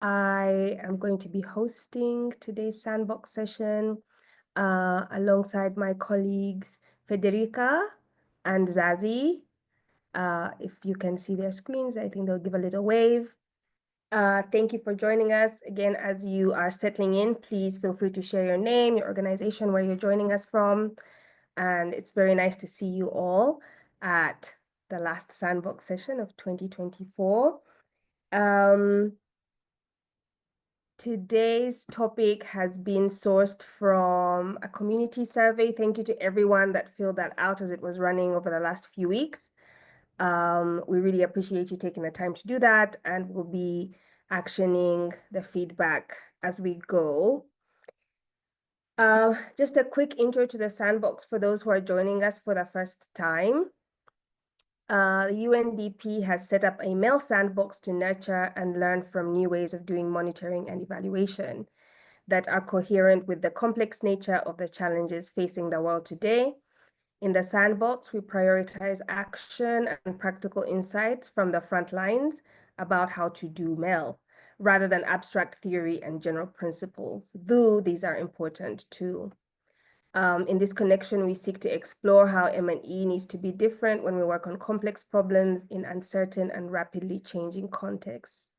I am going to be hosting today's Sandbox session alongside my colleagues Federica and Zazie. If you can see their screens, I think they'll give a little wave. Thank you for joining us. Again, as you are settling in, please feel free to share your name, your organization, where you're joining us from. And it's very nice to see you all at the last Sandbox session of 2024. Today's topic has been sourced from a community survey. Thank you to everyone that filled that out as it was running over the last few weeks. We really appreciate you taking the time to do that, and we'll be actioning the feedback as we go. Just a quick intro to the Sandbox for those who are joining us for the first time. UNDP has set up a MEL sandbox to nurture and learn from new ways of doing monitoring and evaluation that are coherent with the complex nature of the challenges facing the world today. In the sandbox, we prioritize action and practical insights from the front lines about how to do MEL, rather than abstract theory and general principles, though these are important too. In this connection, we seek to explore how M&E needs to be different when we work on complex problems in uncertain and rapidly changing contexts.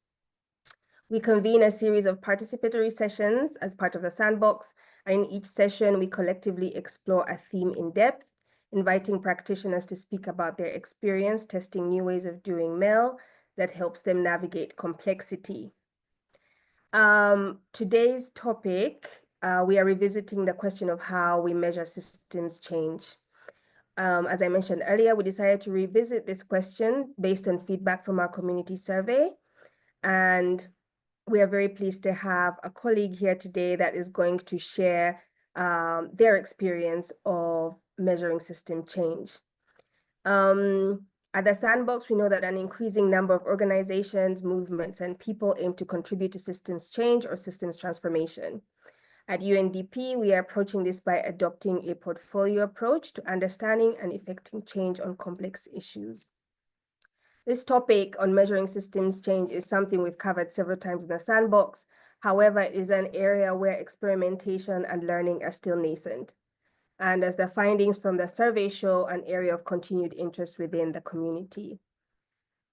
We convene a series of participatory sessions as part of the Sandbox, and in each session, we collectively explore a theme in depth, inviting practitioners to speak about their experience testing new ways of doing MEL that helps them navigate complexity. Today's topic, we are revisiting the question of how we measure systems change. As I mentioned earlier, we decided to revisit this question based on feedback from our community survey. And we are very pleased to have a colleague here today that is going to share their experience of measuring system change. At the Sandbox, we know that an increasing number of organizations, movements, and people aim to contribute to systems change or systems transformation. At UNDP, we are approaching this by adopting a portfolio approach to understanding and effecting change on complex issues. This topic on measuring systems change is something we've covered several times in the Sandbox. However, it is an area where experimentation and learning are still nascent. And as the findings from the survey show, an area of continued interest within the community.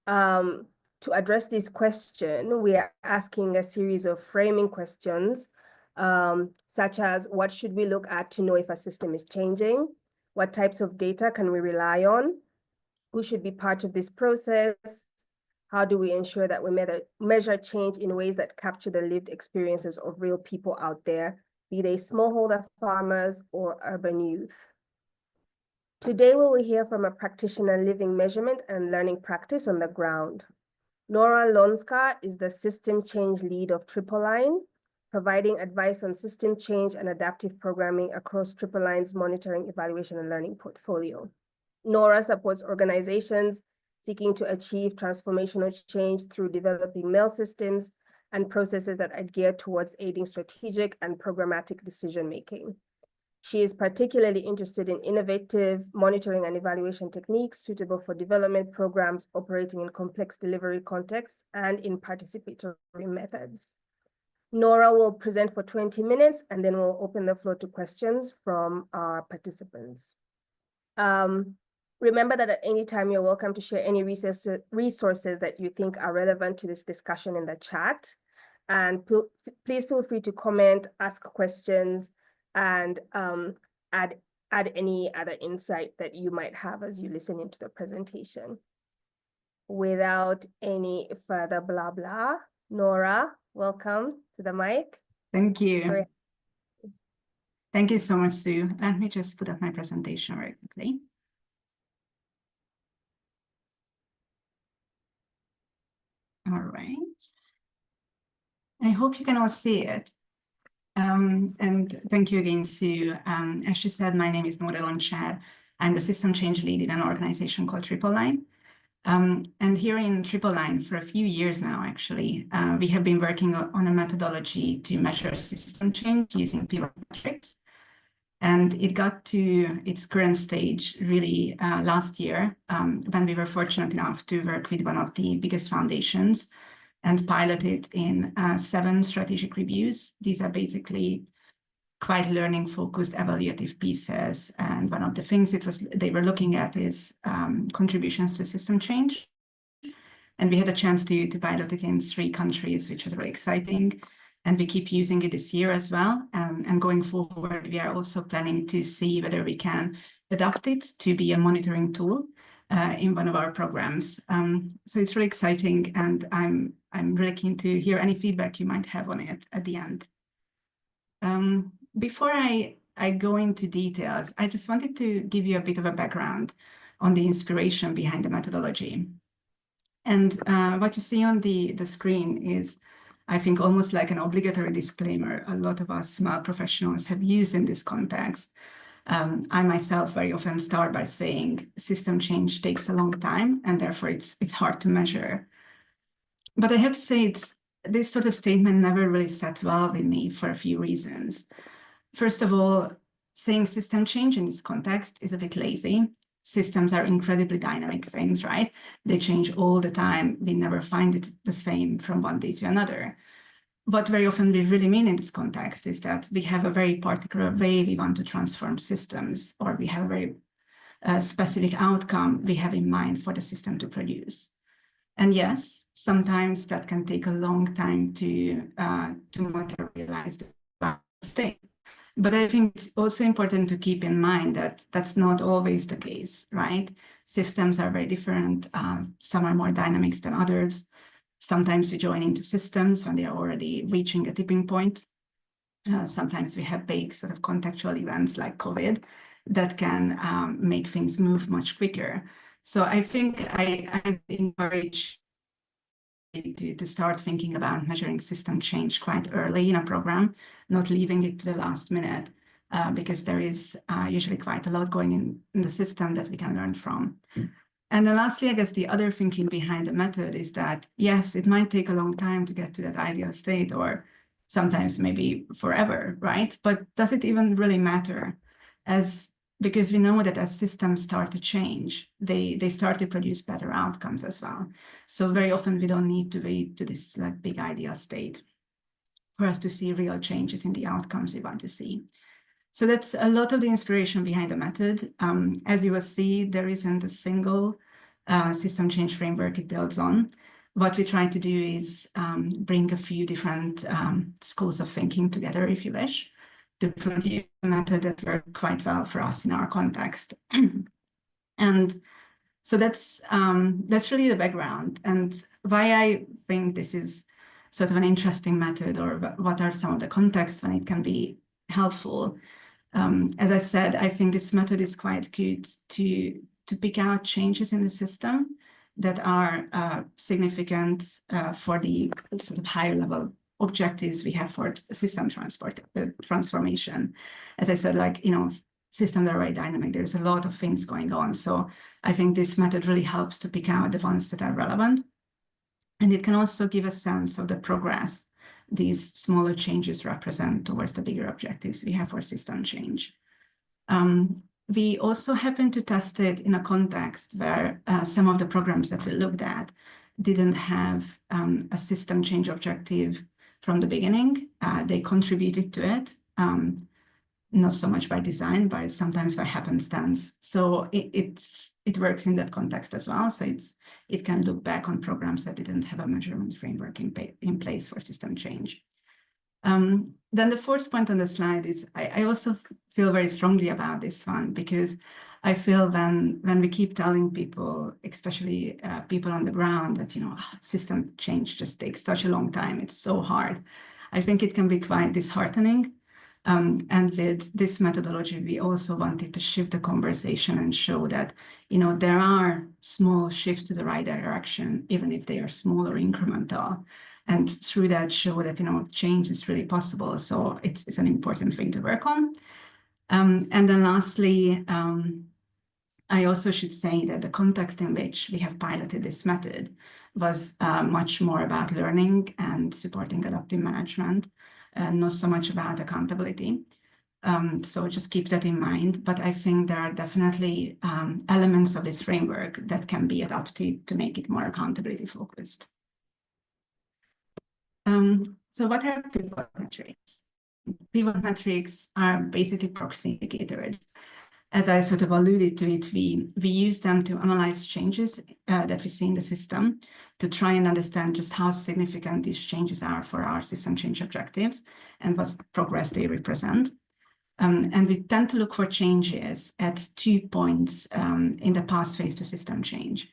To address this question, we are asking a series of framing questions, such as what should we look at to know if a system is changing? What types of data can we rely on? Who should be part of this process? How do we ensure that we measure change in ways that capture the lived experiences of real people out there, be they smallholder farmers or urban youth? Today, we will hear from a practitioner living measurement and learning practice on the ground. Nora Lonska is the system change lead of Triple Line, providing advice on system change and adaptive programming across Triple Line's monitoring, evaluation, and learning portfolio. Nora supports organizations seeking to achieve transformational change through developing MEL systems and processes that are geared towards aiding strategic and programmatic decision-making. She is particularly interested in innovative monitoring and evaluation techniques suitable for development programs operating in complex delivery contexts and in participatory methods. Nora will present for 20 minutes, and then we'll open the floor to questions from our participants. Remember that at any time, you're welcome to share any resources that you think are relevant to this discussion in the chat. And please feel free to comment, ask questions, and add any other insight that you might have as you listen into the presentation. Without any further blah blah, Nora, welcome to the mic. Thank you. Thank you so much, Sue. Let me just put up my presentation very quickly. All right. I hope you can all see it. And thank you again, Sue. As she said, my name is Nora Lonska. I'm the system change lead in an organization called Triple Line. And here in Triple Line for a few years now, actually, we have been working on a methodology to measure system change using pivot metrics. And it got to its current stage really last year when we were fortunate enough to work with one of the biggest foundations and piloted in 7 strategic reviews. These are basically quite learning-focused evaluative pieces. And one of the things they were looking at is contributions to system change. And we had a chance to pilot it in 3 countries, which was really exciting. And we keep using it this year as well. And going forward, we are also planning to see whether we can adapt it to be a monitoring tool in one of our programs. So it's really exciting, and I'm really keen to hear any feedback you might have on it at the end. Before I go into details, I just wanted to give you a bit of a background on the inspiration behind the methodology. And what you see on the screen is, I think, almost like an obligatory disclaimer a lot of us MEL professionals have used in this context. I myself very often start by saying system change takes a long time, and therefore it's hard to measure. But I have to say, this sort of statement never really sat well with me for a few reasons. First of all, saying system change in this context is a bit lazy. Systems are incredibly dynamic things, right? They change all the time. We never find it the same from one day to another. What very often we really mean in this context is that we have a very particular way we want to transform systems, or we have a very specific outcome we have in mind for the system to produce. And yes, sometimes that can take a long time to materialize the state. But I think it's also important to keep in mind that that's not always the case, right? Systems are very different. Some are more dynamic than others. Sometimes we join into systems when they are already reaching a tipping point. Sometimes we have big sort of contextual events like COVID that can make things move much quicker. So I think I encourage to start thinking about measuring system change quite early in a program, not leaving it to the last minute, because there is usually quite a lot going in the system that we can learn from. And then lastly, I guess the other thinking behind the method is that, yes, it might take a long time to get to that ideal state, or sometimes maybe forever, right? But does it even really matter? Because we know that as systems start to change, they start to produce better outcomes as well. So very often we don't need to wait to this like big ideal state for us to see real changes in the outcomes we want to see. So that's a lot of the inspiration behind the method. As you will see, there isn't a single system change framework it builds on. What we try to do is bring a few different schools of thinking together, if you wish, to produce a method that worked quite well for us in our context. And so that's really the background, and why I think this is sort of an interesting method, or what are some of the contexts when it can be helpful. As I said, I think this method is quite good to pick out changes in the system that are significant for the sort of higher level objectives we have for system transformation. As I said, like, systems are very dynamic. There's a lot of things going on. So I think this method really helps to pick out the ones that are relevant. And it can also give a sense of the progress these smaller changes represent towards the bigger objectives we have for system change. We also happened to test it in a context where some of the programs that we looked at didn't have a system change objective from the beginning. They contributed to it, not so much by design, but sometimes by happenstance. So it works in that context as well. So it can look back on programs that didn't have a measurement framework in place for system change. Then the fourth point on the slide is I also feel very strongly about this one, because I feel when we keep telling people, especially people on the ground, that system change just takes such a long time, it's so hard, I think it can be quite disheartening. And with this methodology, we also wanted to shift the conversation and show that, there are small shifts to the right direction, even if they are small or incremental. And through that, show that, change is really possible. So it's an important thing to work on. And then lastly, I also should say that the context in which we have piloted this method was much more about learning and supporting adaptive management, not so much about accountability. So just keep that in mind. But I think there are definitely elements of this framework that can be adapted to make it more accountability focused. So what are pivot metrics? Pivot metrics are basically proxy indicators. As I sort of alluded to it, we use them to analyze changes that we see in the system to try and understand just how significant these changes are for our system change objectives and what progress they represent. And we tend to look for changes at 2 points in the path phase to system change.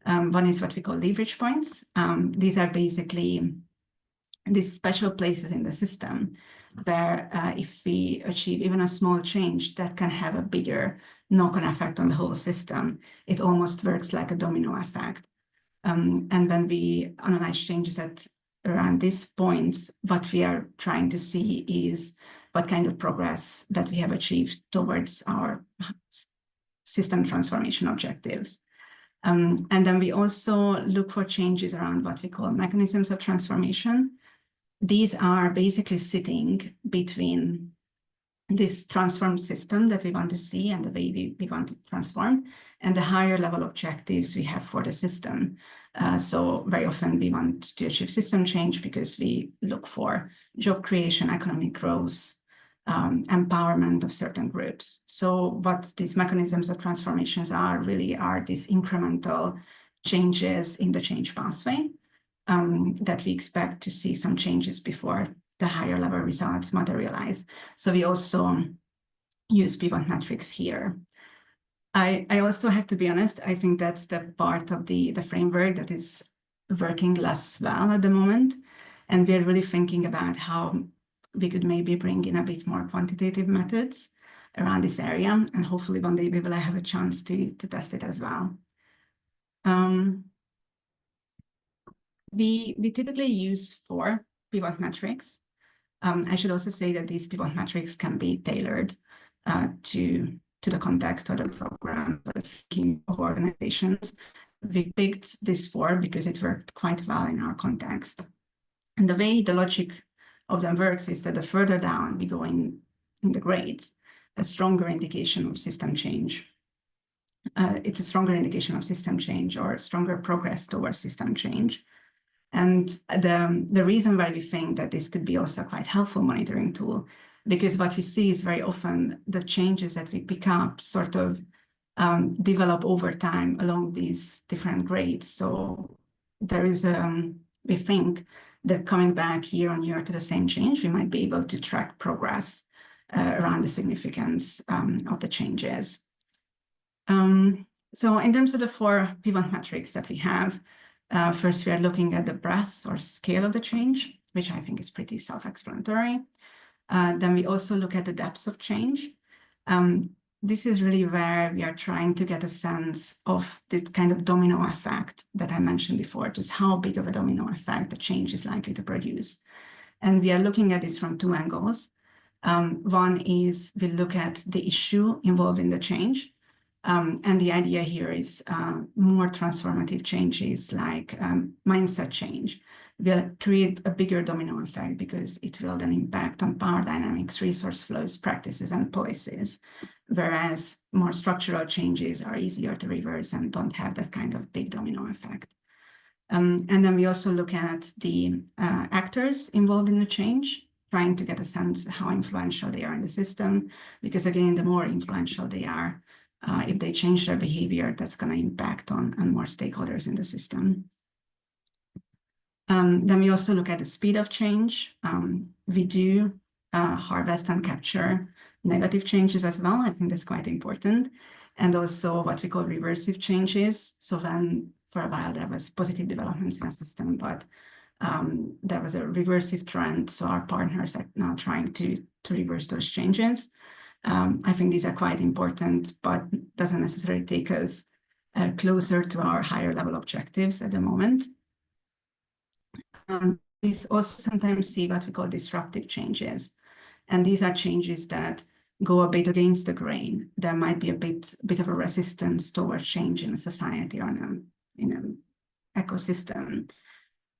One is what we call leverage points. These are basically these special places in the system where if we achieve even a small change, that can have a bigger knock-on effect on the whole system. It almost works like a domino effect. And when we analyze changes at around these points, what we are trying to see is what kind of progress that we have achieved towards our system transformation objectives. And then we also look for changes around what we call mechanisms of transformation. These are basically sitting between this transformed system that we want to see and the way we want to transform and the higher level objectives we have for the system. So very often we want to achieve system change because we look for job creation, economic growth, empowerment of certain groups. So what these mechanisms of transformations are really are these incremental changes in the change pathway that we expect to see some changes before the higher level results materialize. So we also use pivot metrics here. I also have to be honest, I think that's the part of the framework that is working less well at the moment. And we're really thinking about how we could maybe bring in a bit more quantitative methods around this area. And hopefully one day we will have a chance to test it as well. We typically use 4 pivot metrics. I should also say that these pivot metrics can be tailored to the context of the program, the thinking of organizations. We picked these 4 because it worked quite well in our context. And the way the logic of them works is that the further down we go in the grades, a stronger indication of system change. It's a stronger indication of system change or stronger progress towards system change. And the reason why we think that this could be also a quite helpful monitoring tool, because what we see is very often the changes that we pick up sort of develop over time along these different grades. So there is, we think that coming back year on year to the same change, we might be able to track progress around the significance of the changes. So in terms of the 4 pivot metrics that we have, first, we are looking at the breadth or scale of the change, which I think is pretty self-explanatory. Then we also look at the depth of change. This is really where we are trying to get a sense of this kind of domino effect that I mentioned before, just how big of a domino effect the change is likely to produce. And we are looking at this from 2 angles. One is we look at the issue involved in the change. And the idea here is more transformative changes like mindset change will create a bigger domino effect because it will then impact on power dynamics, resource flows, practices, and policies, whereas more structural changes are easier to reverse and don't have that kind of big domino effect. And then we also look at the actors involved in the change, trying to get a sense of how influential they are in the system, because again, the more influential they are, if they change their behavior, that's going to impact on more stakeholders in the system. Then we also look at the speed of change. We do harvest and capture negative changes as well. I think that's quite important. And also what we call reversive changes. So when for a while there was positive developments in a system, but there was a reversive trend. So our partners are now trying to reverse those changes. I think these are quite important, but doesn't necessarily take us closer to our higher level objectives at the moment. We also sometimes see what we call disruptive changes. And these are changes that go a bit against the grain. There might be a bit of a resistance towards change in a society or in an ecosystem.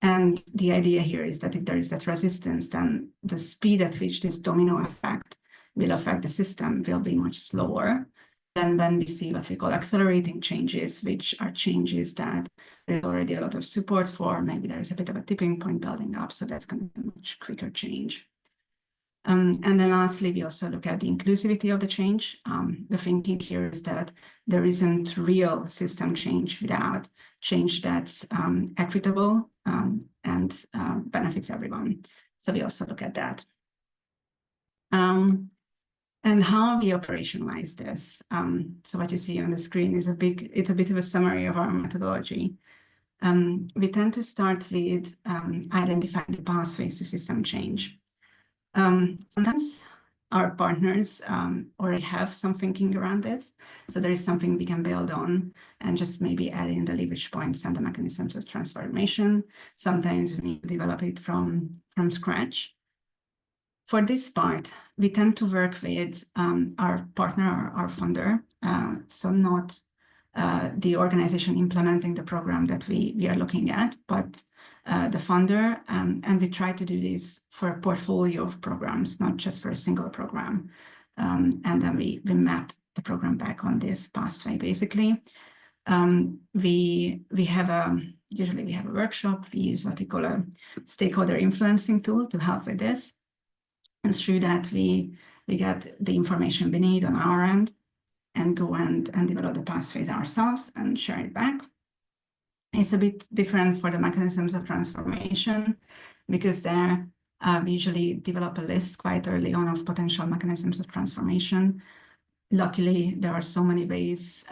And the idea here is that if there is that resistance, then the speed at which this domino effect will affect the system will be much slower. Then when we see what we call accelerating changes, which are changes that there's already a lot of support for, maybe there's a bit of a tipping point building up, so that's going to be a much quicker change. And then lastly, we also look at the inclusivity of the change. The thinking here is that there isn't real system change without change that's equitable and benefits everyone. So we also look at that. And how we operationalize this. So what you see on the screen is it's a bit of a summary of our methodology. We tend to start with identifying the pathways to system change. Sometimes our partners already have some thinking around this, so there is something we can build on and just maybe add in the leverage points and the mechanisms of transformation. Sometimes we need to develop it from scratch. For this part, we tend to work with our partner, our funder, so not the organization implementing the program that we are looking at, but the funder, and we try to do this for a portfolio of programs, not just for a single program. And then we map the program back on this pathway, basically. Usually we have a workshop. We use what we call a stakeholder influencing tool to help with this. And through that, we get the information we need on our end and go and develop the pathways ourselves and share it back. It's a bit different for the mechanisms of transformation because there we usually develop a list quite early on of potential mechanisms of transformation. Luckily, there are so many ways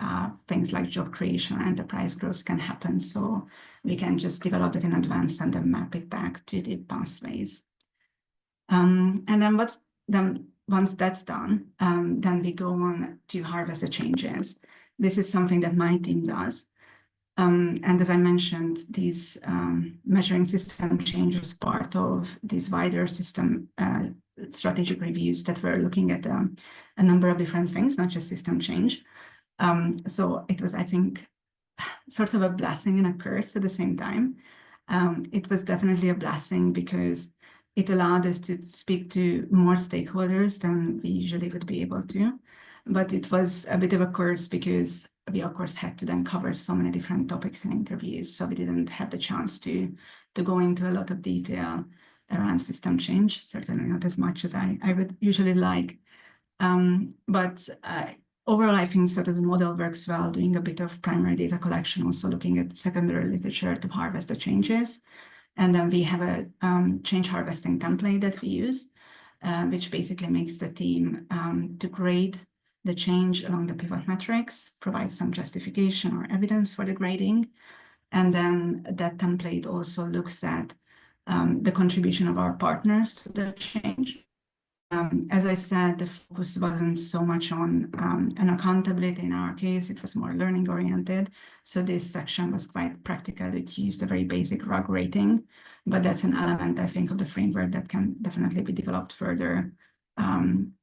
things like job creation or enterprise growth can happen. So we can just develop it in advance and then map it back to the pathways. And then once that's done, then we go on to harvest the changes. This is something that my team does. And as I mentioned, these measuring system changes part of these wider system strategic reviews that were looking at a number of different things, not just system change. So it was, I think, sort of a blessing and a curse at the same time. It was definitely a blessing because it allowed us to speak to more stakeholders than we usually would be able to. But it was a bit of a curse because we, of course, had to then cover so many different topics in interviews. So we didn't have the chance to go into a lot of detail around system change, certainly not as much as I would usually like. But overall, I think sort of the model works well, doing a bit of primary data collection, also looking at secondary literature to harvest the changes. And then we have a change harvesting template that we use, which basically makes the team to grade the change along the pivot metrics, provide some justification or evidence for the grading. And then that template also looks at the contribution of our partners to the change. As I said, the focus wasn't so much on an accountability in our case, it was more learning oriented. So this section was quite practical. It used a very basic RUG rating, but that's an element, I think, of the framework that can definitely be developed further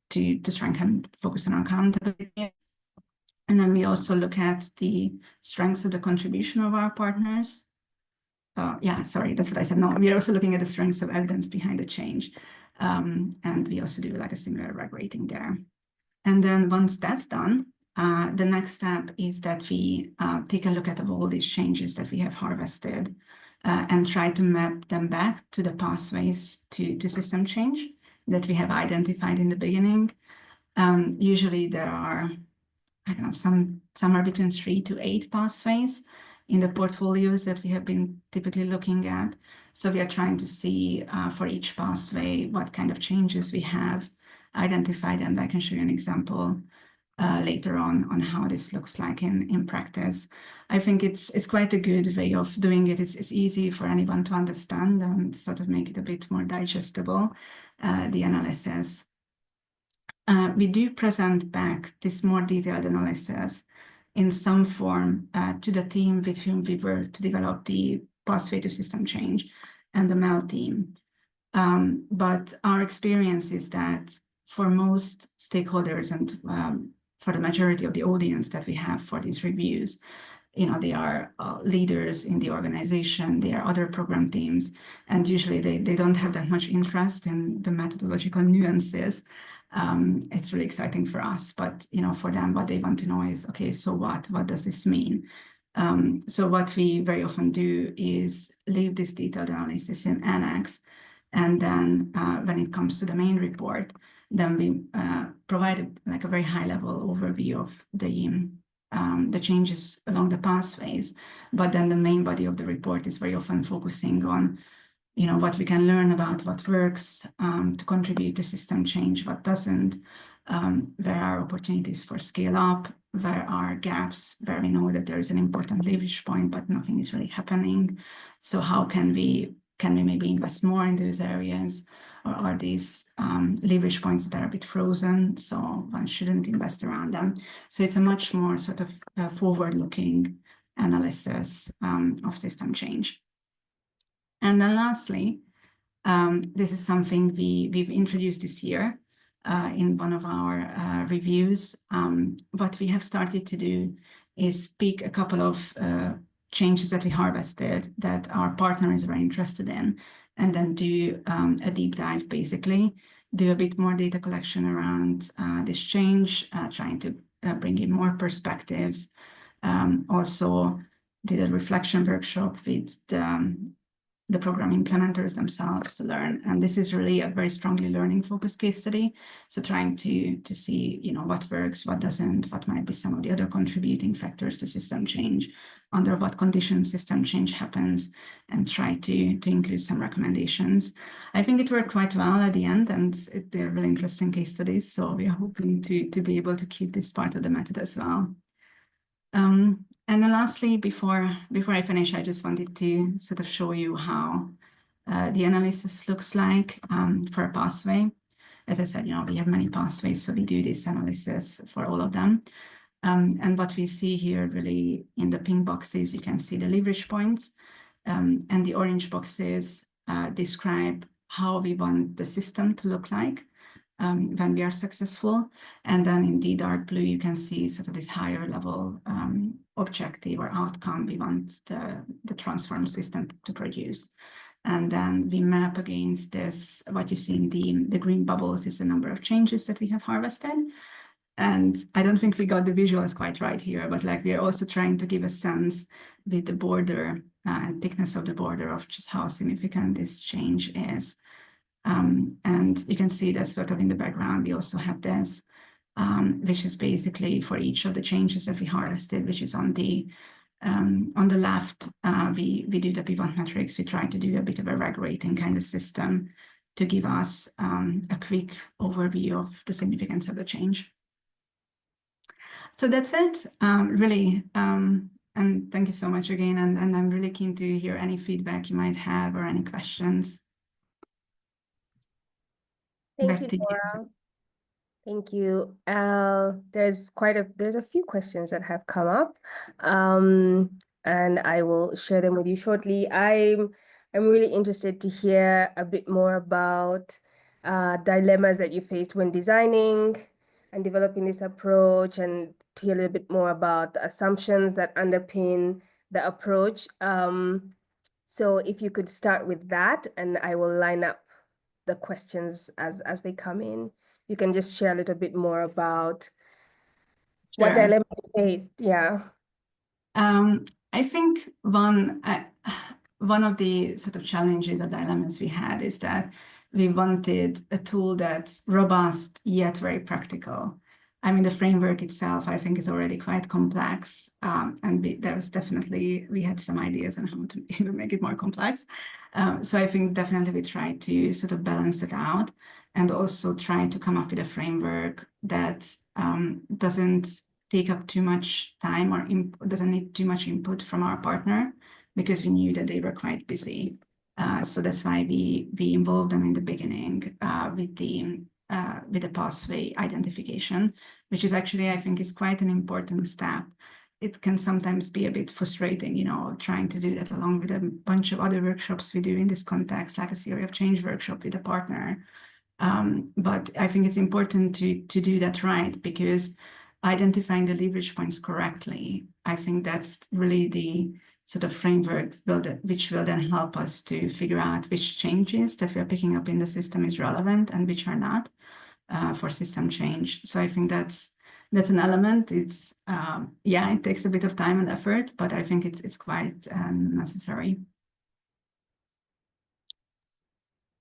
to strengthen focus on accountability. And then we also look at the strengths of the contribution of our partners. Yeah, sorry, that's what I said. No, we are also looking at the strengths of evidence behind the change. And we also do like a similar RUG rating there. And then once that's done, the next step is that we take a look at all these changes that we have harvested and try to map them back to the pathways to system change that we have identified in the beginning. Usually there are, I don't know, somewhere between 3 to 8 pathways in the portfolios that we have been typically looking at. So we are trying to see for each pathway what kind of changes we have identified, and I can show you an example later on how this looks like in practice. I think it's quite a good way of doing it. It's easy for anyone to understand and sort of make it a bit more digestible, the analysis. We do present back this more detailed analysis in some form to the team with whom we were to develop the pathway to system change and the MEL team. But our experience is that for most stakeholders and for the majority of the audience that we have for these reviews, they are leaders in the organization, they are other program teams, and usually they don't have that much interest in the methodological nuances. it's really exciting for us. But for them, what they want to know is, okay, so what? What does this mean? So what we very often do is leave this detailed analysis in Annex, and then when it comes to the main report, then we provide like a very high-level overview of the changes along the pathways. But then the main body of the report is very often focusing on what we can learn about what works to contribute to system change, what doesn't, where are opportunities for scale up, where are gaps, where we know that there is an important leverage point, but nothing is really happening. So how can we maybe invest more in those areas, or are these leverage points that are a bit frozen, so one shouldn't invest around them? So it's a much more sort of forward-looking analysis of system change. And then lastly, this is something we've introduced this year in one of our reviews. What we have started to do is pick a couple of changes that we harvested that our partner is very interested in, and then do a deep dive, basically, do a bit more data collection around this change, trying to bring in more perspectives. Also did a reflection workshop with the program implementers themselves to learn. And this is really a very strongly learning focused case study. So trying to see, what works, what doesn't, what might be some of the other contributing factors to system change, under what conditions system change happens, and try to include some recommendations. I think it worked quite well at the end, and they're really interesting case studies. So we are hoping to be able to keep this part of the method as well. And then lastly, before I finish, I just wanted to sort of show you how the analysis looks like for a pathway. As I said, we have many pathways, so we do this analysis for all of them. And what we see here really in the pink boxes, you can see the leverage points, and the orange boxes describe how we want the system to look like when we are successful. And then in the dark blue, you can see sort of this higher level objective or outcome we want the transform system to produce. And then we map against this, what you see in the green bubbles is the number of changes that we have harvested. And I don't think we got the visuals quite right here, but like we are also trying to give a sense with the border and thickness of the border of just how significant this change is. And you can see that sort of in the background, we also have this, which is basically for each of the changes that we harvested, which is on the left, we do the pivot metrics. We try to do a bit of a reg rating kind of system to give us a quick overview of the significance of the change. So that's it, really. And thank you so much again. And I'm really keen to hear any feedback you might have or any questions. Thank you, Nora. Thank you. There's a few questions that have come up, and I will share them with you shortly. I'm really interested to hear a bit more about dilemmas that you faced when designing and developing this approach, and to hear a little bit more about the assumptions that underpin the approach. So if you could start with that, and I will line up the questions as they come in. You can just share a little bit more about what dilemma you faced. Yeah. I think one of the sort of challenges or dilemmas we had is that we wanted a tool that's robust yet very practical. I mean, the framework itself, I think, is already quite complex, and we had some ideas on how to even make it more complex. So I think definitely we try to sort of balance that out, and also try to come up with a framework that doesn't take up too much time or doesn't need too much input from our partner, because we knew that they were quite busy. So that's why we involved them in the beginning with the pathway identification, which is actually, I think, is quite an important step. It can sometimes be a bit frustrating, trying to do that along with a bunch of other workshops we do in this context, like a theory of change workshop with a partner. But I think it's important to do that right, because identifying the leverage points correctly, I think that's really the sort of framework which will then help us to figure out which changes that we are picking up in the system is relevant and which are not. for system change. So I think that's an element. It's yeah, it takes a bit of time and effort, but I think it's quite necessary.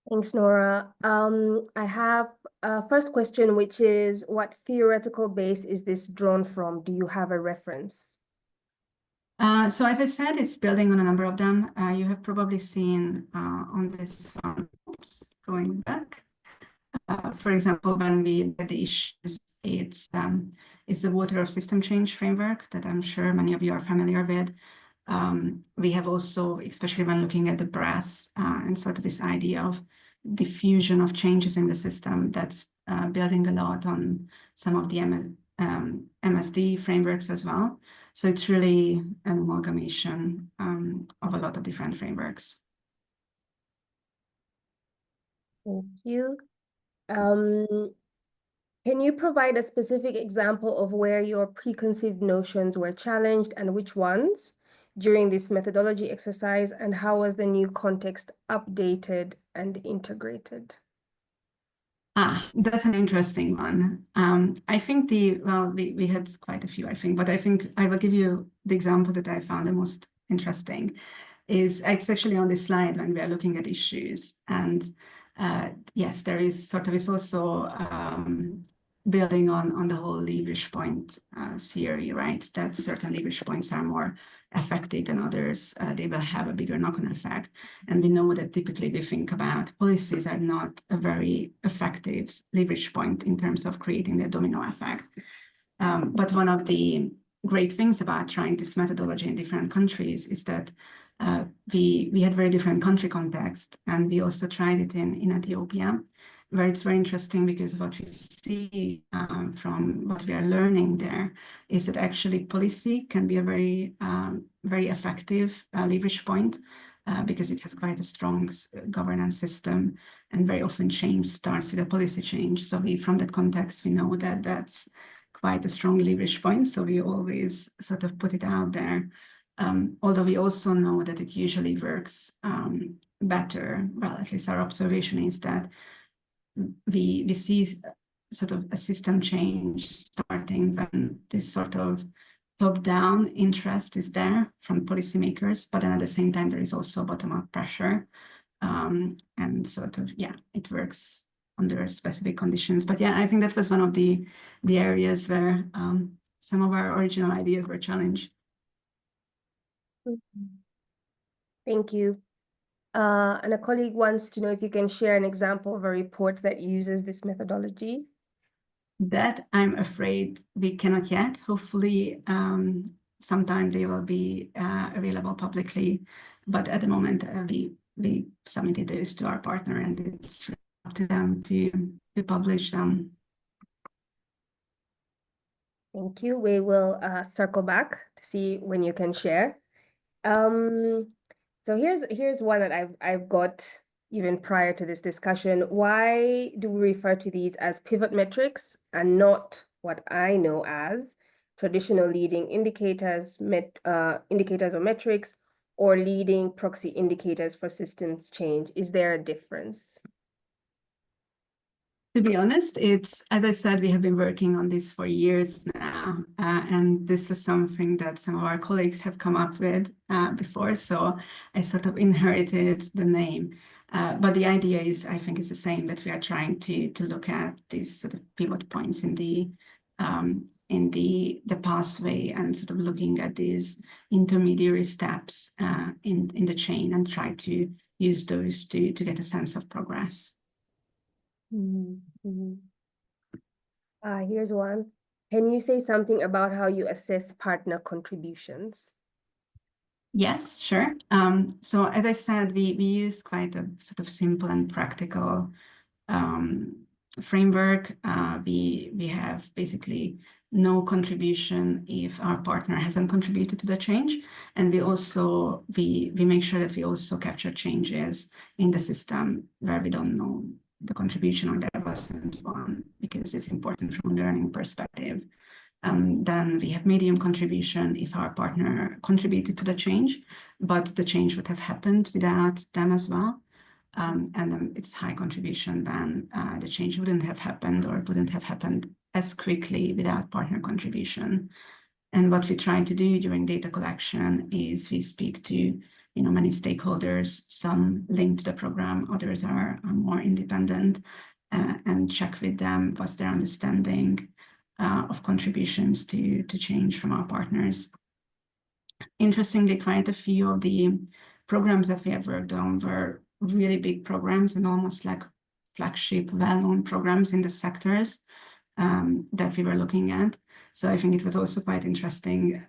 Thanks, Nora. I have a first question, which is, what theoretical base is this drawn from? Do you have a reference? So as I said, it's building on a number of them. You have probably seen on this one, oops, going back. For example, when we look at the issues, it's the water of system change framework that I'm sure many of you are familiar with. We have also, especially when looking at the breadth and sort of this idea of diffusion of changes in the system, that's building a lot on some of the MSD frameworks as well. So it's really an amalgamation of a lot of different frameworks. Thank you. Can you provide a specific example of where your preconceived notions were challenged and which ones during this methodology exercise, and how was the new context updated and integrated? That's an interesting one. I think we had quite a few, I think, but I think I will give you the example that I found the most interesting. It's actually on this slide when we are looking at issues. And yes, there is sort of, it's also building on the whole leverage point theory, right? That certain leverage points are more effective than others. They will have a bigger knock-on effect. And we know that typically we think about policies are not a very effective leverage point in terms of creating the domino effect. But one of the great things about trying this methodology in different countries is that we had very different country context, and we also tried it in Ethiopia, where it's very interesting because what we see from what we are learning there is that actually policy can be a very effective leverage point because it has quite a strong governance system, and very often change starts with a policy change. So from that context, we know that that's quite a strong leverage point. So we always sort of put it out there. Although we also know that it usually works better. Well, at least our observation is that we see sort of a system change starting when this sort of top-down interest is there from policymakers, but then at the same time, there is also bottom-up pressure. And sort of, yeah, it works under specific conditions. But yeah, I think that was one of the areas where some of our original ideas were challenged. Thank you. And a colleague wants to know if you can share an example of a report that uses this methodology. That I'm afraid we cannot yet. Hopefully, sometime they will be available publicly. But at the moment, we submitted those to our partner, and it's up to them to publish them. Thank you. We will circle back to see when you can share. So here's one that I've got even prior to this discussion. Why do we refer to these as pivot metrics and not what I know as traditional leading indicators, indicators or metrics, or leading proxy indicators for systems change? Is there a difference? To be honest, it's, as I said, we have been working on this for years now, and this was something that some of our colleagues have come up with before, so I sort of inherited the name. But the idea is, I think, is the same, that we are trying to look at these sort of pivot points in the pathway, and sort of looking at these intermediary steps in the chain, and try to use those to get a sense of progress. Here's one. Can you say something about how you assess partner contributions? Yes, sure. So as I said, we use quite a sort of simple and practical framework. We have basically no contribution if our partner hasn't contributed to the change, and we also we make sure that we also capture changes in the system where we don't know the contribution, or there wasn't one, because it's important from a learning perspective. Then we have medium contribution if our partner contributed to the change, but the change would have happened without them as well. and then it's high contribution, then the change wouldn't have happened or wouldn't have happened as quickly without partner contribution. And what we try to do during data collection is we speak to many stakeholders, some linked to the program, others are more independent, and check with them what's their understanding of contributions to change from our partners. Interestingly, quite a few of the programs that we have worked on were really big programs and almost like flagship, well-known programs in the sectors that we were looking at. So I think it was also quite interesting.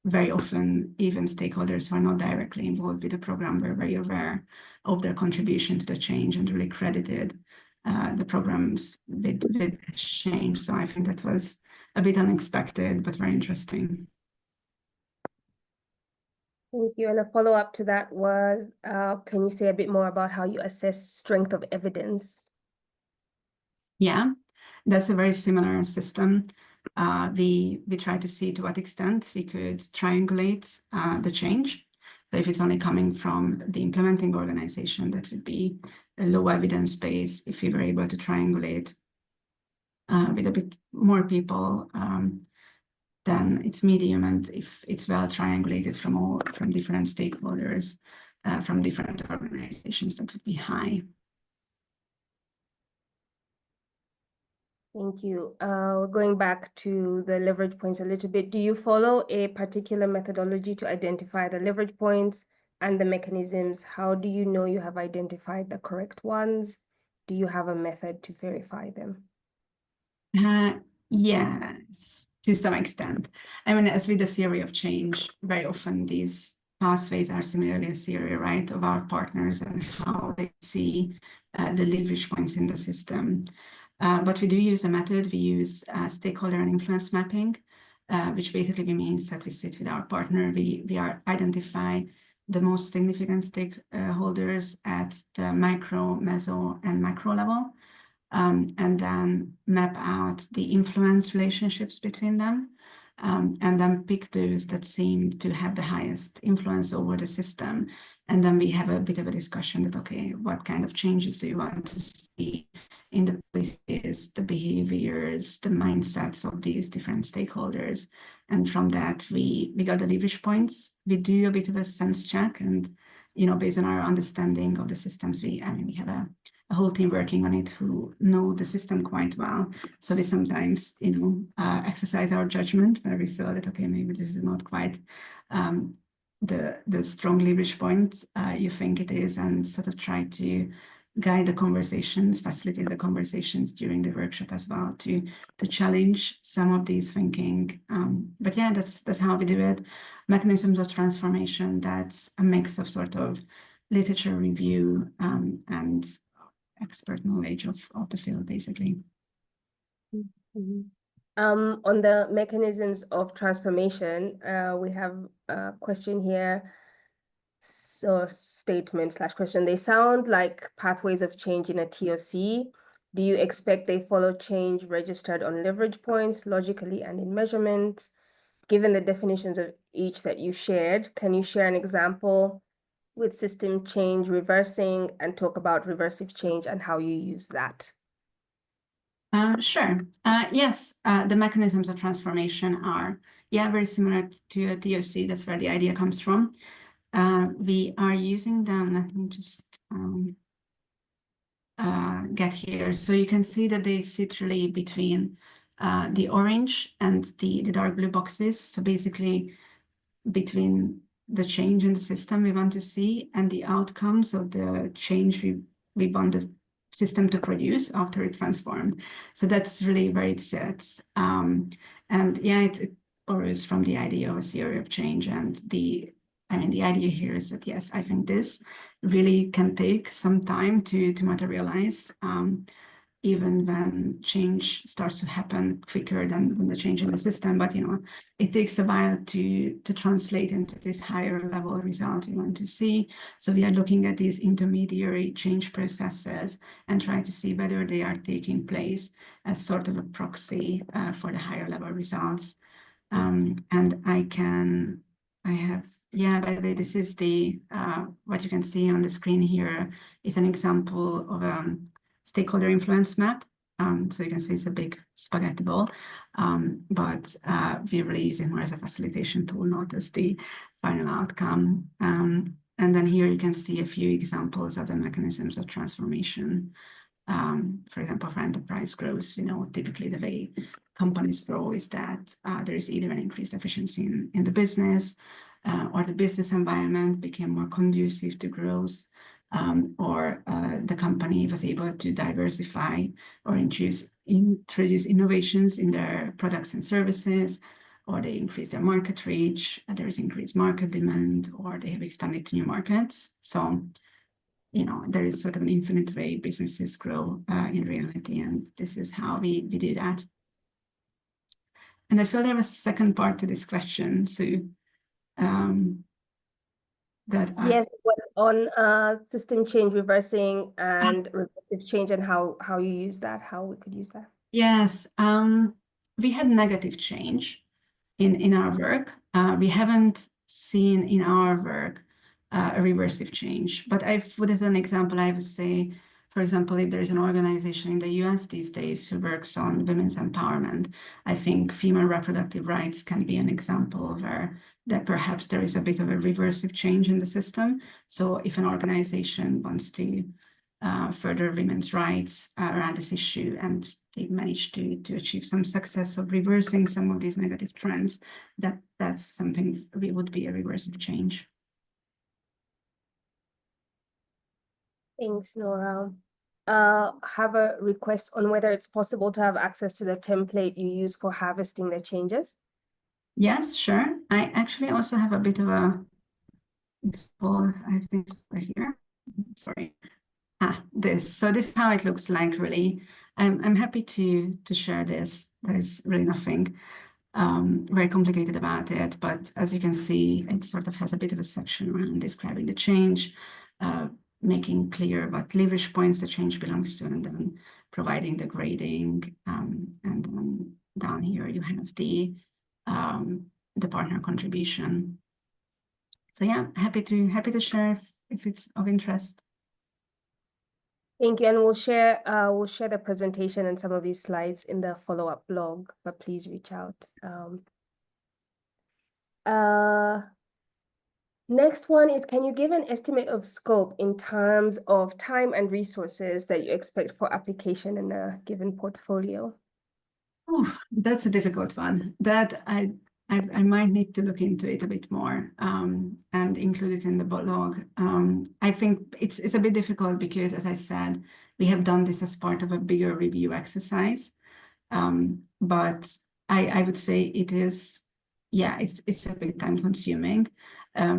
Very often, even stakeholders who are not directly involved with the program were very aware of their contribution to the change and really credited the programs with change. So I think that was a bit unexpected, but very interesting. Thank you. And a follow-up to that was, can you say a bit more about how you assess strength of evidence? Yeah, that's a very similar system. We try to see to what extent we could triangulate the change. So if it's only coming from the implementing organization, that would be a low evidence base. If we were able to triangulate with a bit more people, then it's medium. And if it's well triangulated from different stakeholders, from different organizations, that would be high. Thank you. Going back to the leverage points a little bit, do you follow a particular methodology to identify the leverage points and the mechanisms? How do you know you have identified the correct ones? Do you have a method to verify them? Yes, to some extent. I mean, as with the theory of change, very often these pathways are similarly a theory, right, of our partners and how they see the leverage points in the system. But we do use a method. We use stakeholder and influence mapping, which basically means that we sit with our partner. We identify the most significant stakeholders at the micro, meso, and macro level. And then map out the influence relationships between them, and then pick those that seem to have the highest influence over the system. And then we have a bit of a discussion that, okay, what kind of changes do you want to see in the policies, the behaviors, the mindsets of these different stakeholders? And from that, we got the leverage points. We do a bit of a sense check, and based on our understanding of the systems, we have a whole team working on it who know the system quite well. So we sometimes, exercise our judgment where we feel that, okay, maybe this is not quite the strong leverage point you think it is, and sort of try to guide the conversations, facilitate the conversations during the workshop as well to challenge some of these thinking. But yeah, that's how we do it. Mechanisms of transformation, that's a mix of sort of literature review and expert knowledge of the field, basically. Mm-hmm. On the mechanisms of transformation, we have a question here. So statement/question. They sound like pathways of change in a TOC. Do you expect they follow change registered on leverage points logically and in measurement? Given the definitions of each that you shared, can you share an example with system change reversing and talk about reversive change and how you use that? Sure. Yes, the mechanisms of transformation are, very similar to a TOC. That's where the idea comes from. We are using them. Let me just get here. So you can see that they sit really between the orange and the dark blue boxes. So basically between the change in the system we want to see and the outcomes of the change we want the system to produce after it transformed. So that's really where it sits. And yeah, it borrows from the idea of a theory of change. And the idea here is that, yes, I think this really can take some time to materialize, even when change starts to happen quicker than the change in the system. But it takes a while to translate into this higher level result we want to see. So we are looking at these intermediary change processes and try to see whether they are taking place as sort of a proxy for the higher level results. And I have yeah, by the way, this is the what you can see on the screen here is an example of a stakeholder influence map. So you can see it's a big spaghetti ball, but we really use it more as a facilitation tool, not as the final outcome. And then here you can see a few examples of the mechanisms of transformation. For example, for enterprise growth, typically the way companies grow is that there is either an increased efficiency in the business, or the business environment became more conducive to growth, or the company was able to diversify or introduce innovations in their products and services, or they increase their market reach, there is increased market demand, or they have expanded to new markets. So, there is sort of an infinite way businesses grow in reality, and this is how we do that. And I feel there was a second part to this question, so yes, on system change reversing and reversive change, and how you use that, how we could use that. Yes, we had negative change in our work. We haven't seen in our work a reversive change, but I would, as an example, I would say, for example, if there is an organization in the US these days who works on women's empowerment, I think female reproductive rights can be an example where that perhaps there is a bit of a reversive change in the system. So if an organization wants to further women's rights around this issue, and they managed to achieve some success of reversing some of these negative trends, that's something would be a reversive change. Thanks, Nora. Have a request on whether it's possible to have access to the template you use for harvesting the changes. Yes, sure. I actually also have a bit of a example, I think, over here. Sorry. This. So this is how it looks like, really. I'm happy to share this. There's really nothing very complicated about it, but as you can see, it sort of has a bit of a section around describing the change, making clear what leverage points the change belongs to, and then providing the grading. And then down here you have the partner contribution. So yeah, happy to share if it's of interest. Thank you, and we'll share the presentation and some of these slides in the follow-up blog, but please reach out. Next one is, can you give an estimate of scope in terms of time and resources that you expect for application in a given portfolio? Oh, that's a difficult one. That I might need to look into it a bit more and include it in the blog. I think it's a bit difficult because, as I said, we have done this as part of a bigger review exercise. But I would say it is, yeah, it's a bit time consuming.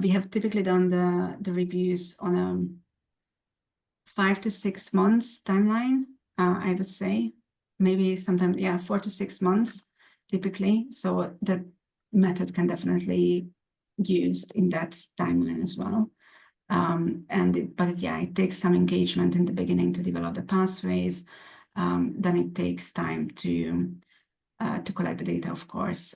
We have typically done the reviews on a 5 to 6 months timeline, I would say. Maybe sometimes, yeah, 4 to 6 months typically. So that method can definitely used in that timeline as well. But yeah, it takes some engagement in the beginning to develop the pathways. Then it takes time to collect the data, of course.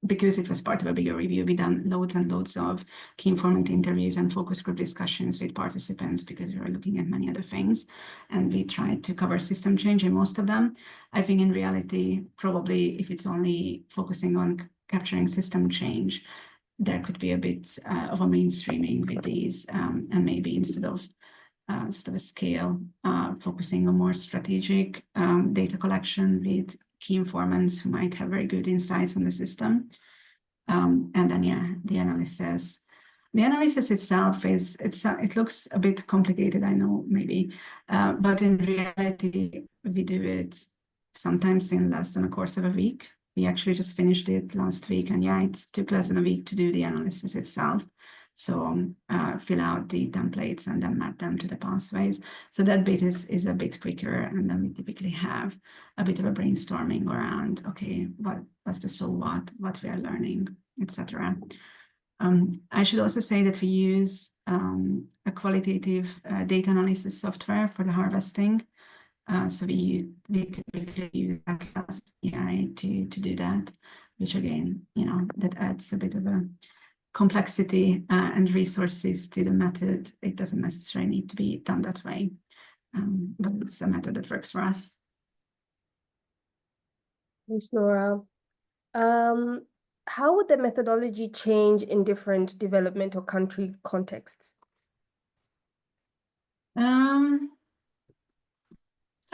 Because it was part of a bigger review, we done loads and loads of key informant interviews and focus group discussions with participants, because we were looking at many other things, and we tried to cover system change in most of them. I think in reality, probably if it's only focusing on capturing system change, there could be a bit of a mainstreaming with these, and maybe instead of sort of a scale, focusing on more strategic data collection with key informants who might have very good insights on the system. And then, yeah, the analysis. The analysis itself it looks a bit complicated, I know, maybe, but in reality, we do it sometimes in less than a course of a week. We actually just finished it last week, and yeah, it took less than a week to do the analysis itself. So fill out the templates and then map them to the pathways. So that bit is a bit quicker, and then we typically have a bit of a brainstorming around, okay, what's the so what we are learning, etc. I should also say that we use a qualitative data analysis software for the harvesting. So we typically use Atlas AI to do that. which again, that adds a bit of a complexity and resources to the method. It doesn't necessarily need to be done that way, but it's a method that works for us. Thanks, Nora. How would the methodology change in different development or country contexts? So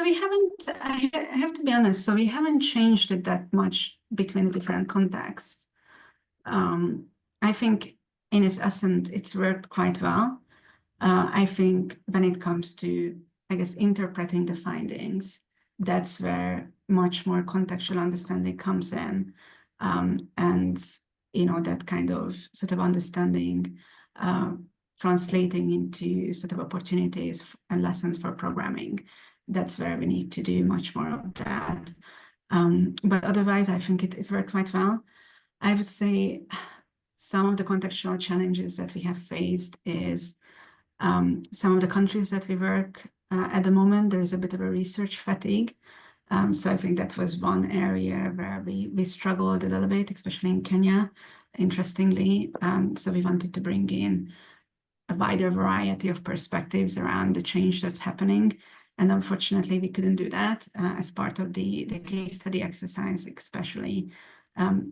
we haven't, I have to be honest, so we haven't changed it that much between the different contexts. I think in its essence, it's worked quite well. I think when it comes to, I guess, interpreting the findings, that's where much more contextual understanding comes in. And, that kind of sort of understanding translating into sort of opportunities and lessons for programming. That's where we need to do much more of that. But otherwise, I think it worked quite well. I would say some of the contextual challenges that we have faced is some of the countries that we work at the moment, there is a bit of a research fatigue. So I think that was one area where we struggled a little bit, especially in Kenya, interestingly. So we wanted to bring in a wider variety of perspectives around the change that's happening. And unfortunately, we couldn't do that as part of the case study exercise, especially.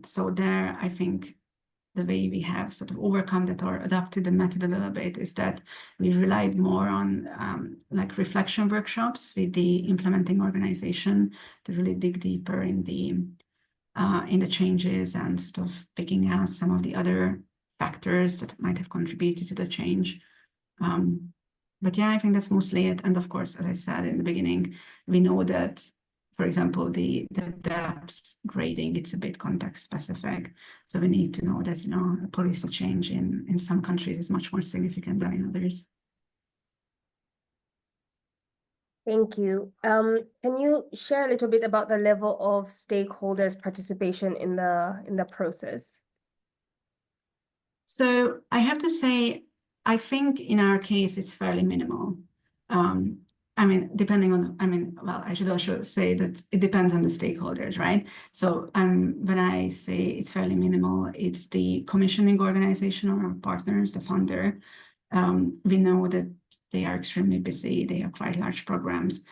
So there, I think the way we have sort of overcome that or adapted the method a little bit is that we relied more on like reflection workshops with the implementing organization to really dig deeper in the changes and sort of picking out some of the other factors that might have contributed to the change. But yeah, I think that's mostly it. And of course, as I said in the beginning, we know that, for example, the depth grading, it's a bit context specific. So we need to know that, a policy change in some countries is much more significant than in others. Thank you. Can you share a little bit about the level of stakeholders' participation in the process? So I have to say, I think in our case, it's fairly minimal. I mean, depending on, well, I should also say that it depends on the stakeholders, right? So when I say it's fairly minimal, it's the commissioning organization or our partners, the funder. We know that they are extremely busy. They have quite large programs.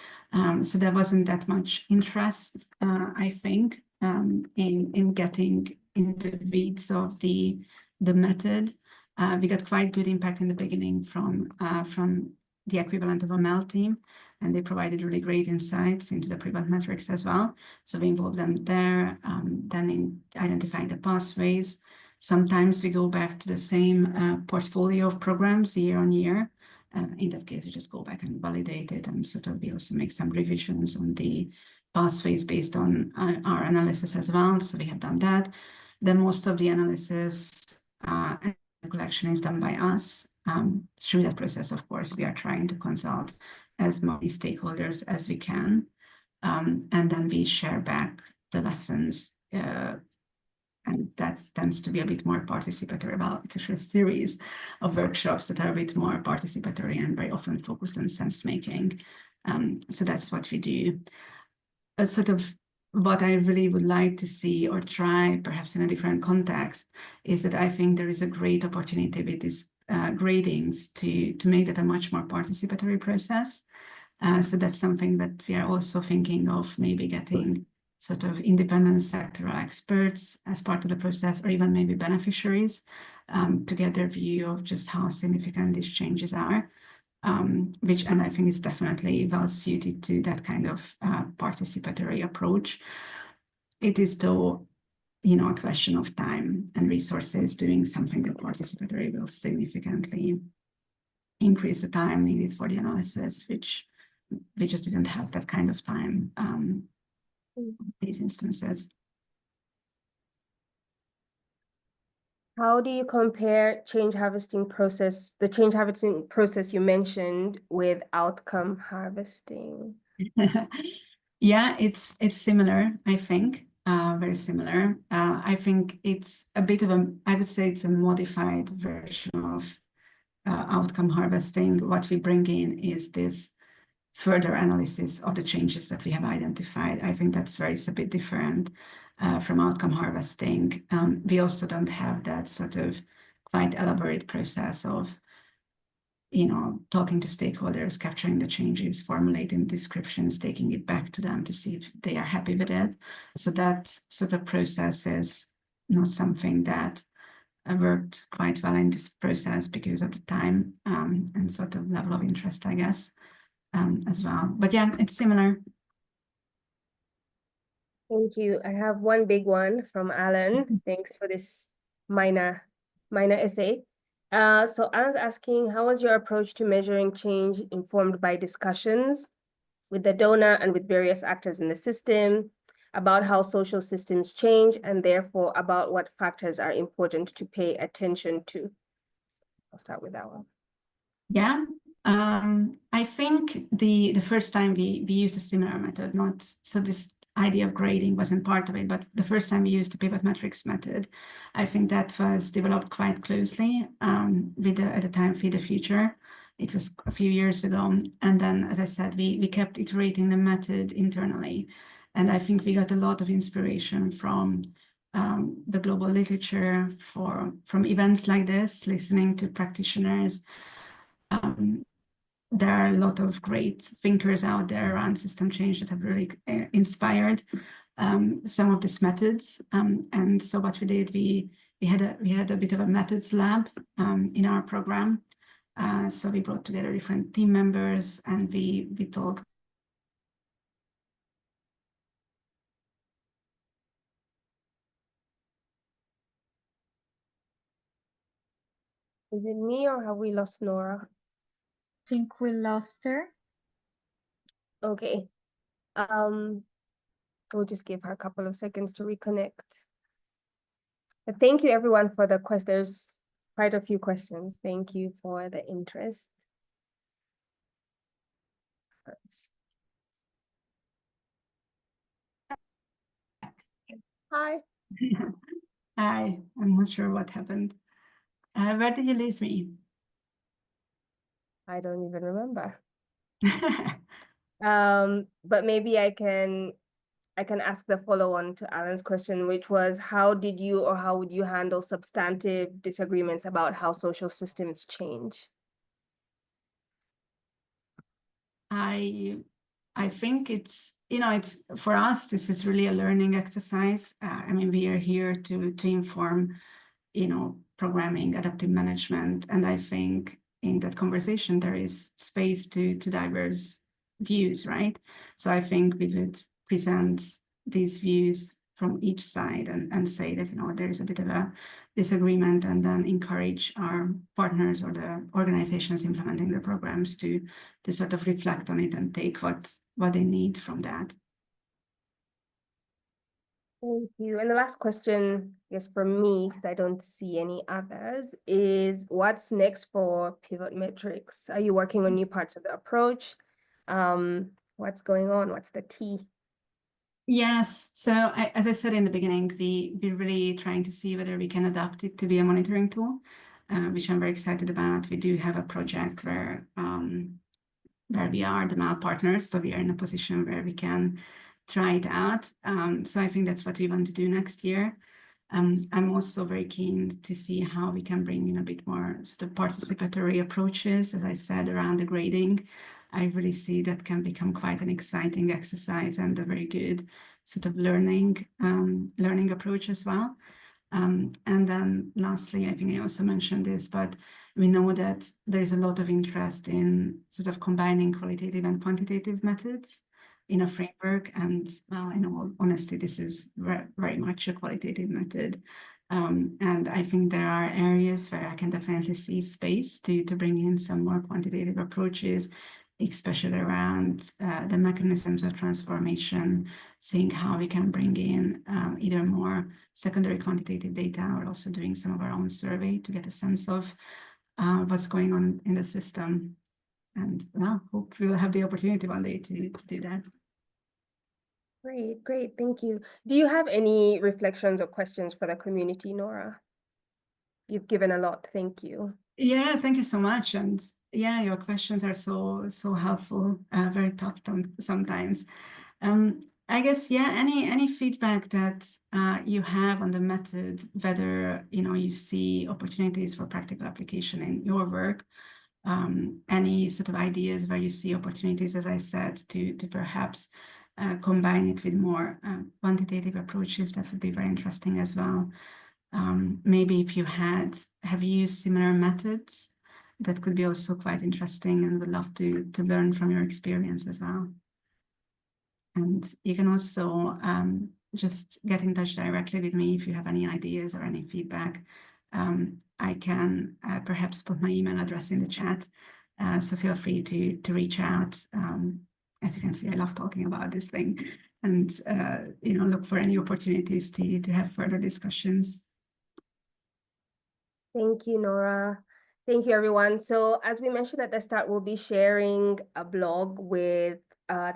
So there wasn't that much interest, I think, in getting into the weeds of the method. We got quite good impact in the beginning from the equivalent of a MEL team, and they provided really great insights into the prevent metrics as well. So we involved them there, then in identifying the pathways. Sometimes we go back to the same portfolio of programs year on year. In that case, we just go back and validate it, and sort of we also make some revisions on the pathways based on our analysis as well. So we have done that. Then most of the analysis and collection is done by us. Through that process, of course, we are trying to consult as many stakeholders as we can. And then we share back the lessons. And that tends to be a bit more participatory. Well, it's actually a series of workshops that are a bit more participatory and very often focused on sense making. So that's what we do. A sort of what I really would like to see or try, perhaps in a different context, is that I think there is a great opportunity with these gradings to make that a much more participatory process. So that's something that we are also thinking of, maybe getting sort of independent sectoral experts as part of the process, or even maybe beneficiaries to get their view of just how significant these changes are. And I think is definitely well suited to that kind of participatory approach. It is though, a question of time and resources. Doing something that participatory will significantly increase the time needed for the analysis, which we just didn't have that kind of time in these instances. How do you compare the change harvesting process you mentioned with outcome harvesting? Yeah, it's similar, I think, very similar. I think it's a bit of I would say it's a modified version of outcome harvesting. What we bring in is this further analysis of the changes that we have identified. I think that's where it's a bit different. from outcome harvesting. We also don't have that sort of quite elaborate process of talking to stakeholders, capturing the changes, formulating descriptions, taking it back to them to see if they are happy with it. So that sort of process is not something that worked quite well in this process because of the time and sort of level of interest, I guess, as well. But yeah, it's similar. Thank you. I have one big one from Alan. Thanks for this minor essay. So Alan's asking, how was your approach to measuring change informed by discussions with the donor and with various actors in the system about how social systems change and therefore about what factors are important to pay attention to? I'll start with that one. Yeah, I think the first time we used a similar method, so this idea of grading wasn't part of it, but the first time we used the pivot metrics method, I think that was developed quite closely with at the time Feed the Future. It was a few years ago, and then, as I said, we kept iterating the method internally, and I think we got a lot of inspiration from the global literature, from events like this, listening to practitioners. There are a lot of great thinkers out there around system change that have really inspired some of these methods. And so what we did, we had a bit of a methods lab in our program. So we brought together different team members and we talked. Is it me or have we lost Nora? I think we lost her. Okay. We'll just give her a couple of seconds to reconnect. But thank you everyone for the questions. There's quite a few questions. Thank you for the interest. Hi. Hi, I'm not sure what happened. Where did you lose me? I don't even remember. But maybe I can ask the follow-on to Alan's question, which was how did you or how would you handle substantive disagreements about how social systems change? I think it's for us, this is really a learning exercise. I mean, we are here to inform, programming, adaptive management. And I think in that conversation, there is space to diverse views, right? So I think we would present these views from each side and say that, there is a bit of a disagreement and then encourage our partners or the organizations implementing the programs to sort of reflect on it and take what they need from that. Thank you. And the last question, I guess for me, because I don't see any others, is what's next for Pivot Metrics? Are you working on new parts of the approach? What's going on? What's the tea? Yes. So as I said in the beginning, we're really trying to see whether we can adapt it to be a monitoring tool, which I'm very excited about. We do have a project where we are the MEL partners, so we are in a position where we can try it out. So I think that's what we want to do next year. I'm also very keen to see how we can bring in a bit more sort of participatory approaches, as I said, around the grading. I really see that can become quite an exciting exercise and a very good sort of learning approach as well. And then lastly, I think I also mentioned this, but we know that there's a lot of interest in sort of combining qualitative and quantitative methods in a framework. And well, in all honesty, this is very much a qualitative method. And I think there are areas where I can definitely see space to bring in some more quantitative approaches, especially around the mechanisms of transformation, seeing how we can bring in either more secondary quantitative data or also doing some of our own survey to get a sense of what's going on in the system. And well, hope we will have the opportunity one day to do that. Great, thank you. Do you have any reflections or questions for the community, Nora? You've given a lot, thank you. Yeah, thank you so much. And yeah, your questions are so helpful, very tough sometimes. I guess, yeah, any feedback that you have on the method, whether you see opportunities for practical application in your work, any sort of ideas where you see opportunities, as I said, to perhaps combine it with more quantitative approaches, that would be very interesting as well. Maybe if you have used similar methods, that could be also quite interesting, and would love to learn from your experience as well. And you can also just get in touch directly with me if you have any ideas or any feedback. I can perhaps put my email address in the chat, so feel free to reach out. As you can see, I love talking about this thing, and look for any opportunities to have further discussions. Thank you, Nora. Thank you, everyone. So as we mentioned at the start, we'll be sharing a blog with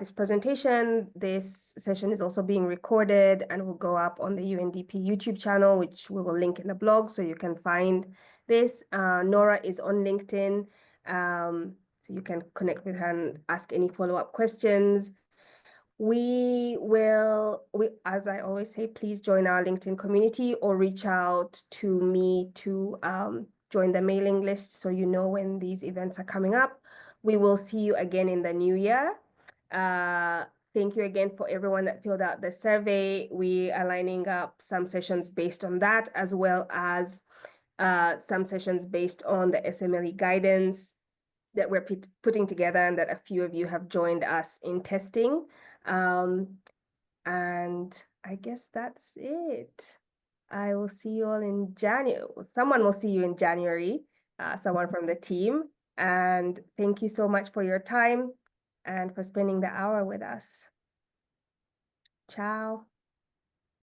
this presentation. This session is also being recorded and will go up on the UNDP YouTube channel, which we will link in the blog so you can find this. Nora is on LinkedIn, so you can connect with her and ask any follow-up questions. As I always say, please join our LinkedIn community or reach out to me to join the mailing list so you know when these events are coming up. We will see you again in the new year. Thank you again for everyone that filled out the survey. We are lining up some sessions based on that, as well as some sessions based on the SMLE guidance that we're putting together and that a few of you have joined us in testing. And I guess that's it. I will see you all in January. Someone will see you in January, someone from the team. And thank you so much for your time and for spending the hour with us. Ciao.